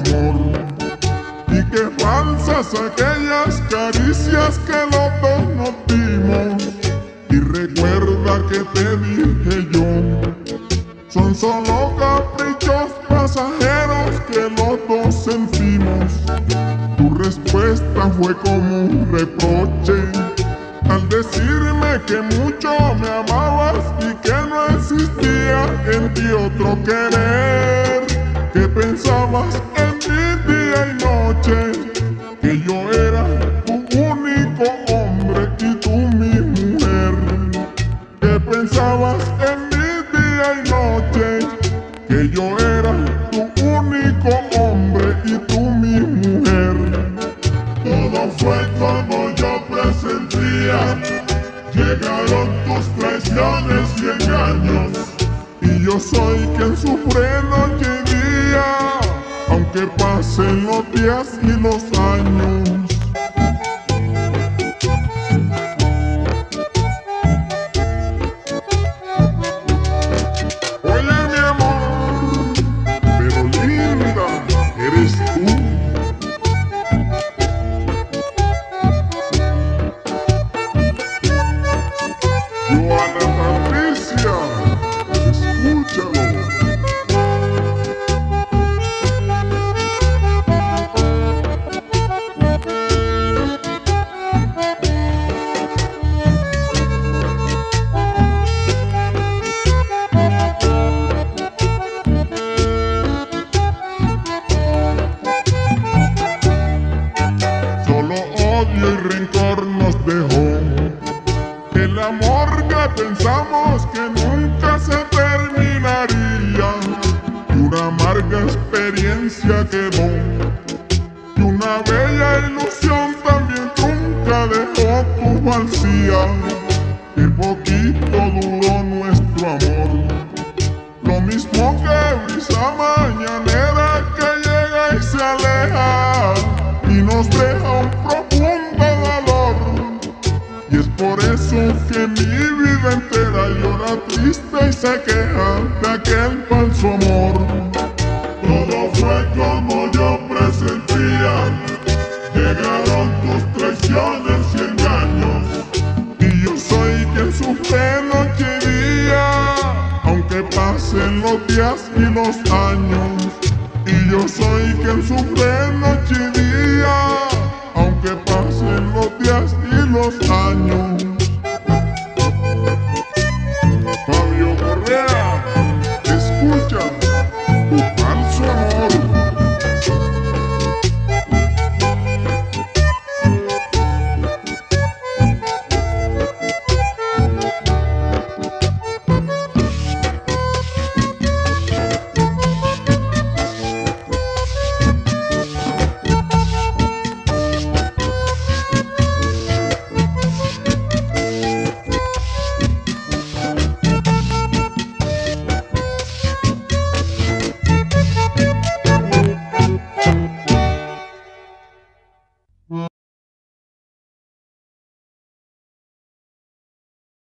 amor. Y qué falsas aquellas caricias que los dos nos dimos. Y recuerda que te dije yo, son solo caprichos pasajeros que los dos sentimos. Tu respuesta fue como un reproche al decirme que mucho me amabas y que no existía en ti otro querer, que pensabas en mí día y noche, que yo era tu único hombre y tú mi mujer, que pensabas en mí día y noche, que yo era tu único hombre y tú mi mujer. Todo fue como yo presentía, llegaron tus traiciones y engaños, y yo soy quien sufre noche y día, aunque pasen los días y los años. Oye mi amor, pero linda eres tú. Joana Patricia, escúchalo. Solo odio y rencor nos dejó el amor que pensamos que nunca se terminaría, y una amarga experiencia quedó, y una bella ilusión también nunca dejó tu falsía. Qué poquito duró nuestro amor, lo mismo que brisa mañanera que llega y se aleja y nos deja un profundo dolor. Y es por eso que mi vida entera llora triste y se queja de aquel falso amor. Todo fue como yo presentía, llegaron tus traiciones y engaños, y yo soy quien sufre noche y día, aunque pasen los días y los años. Y yo soy quien sufre noche y día, aunque pasen los días y los años.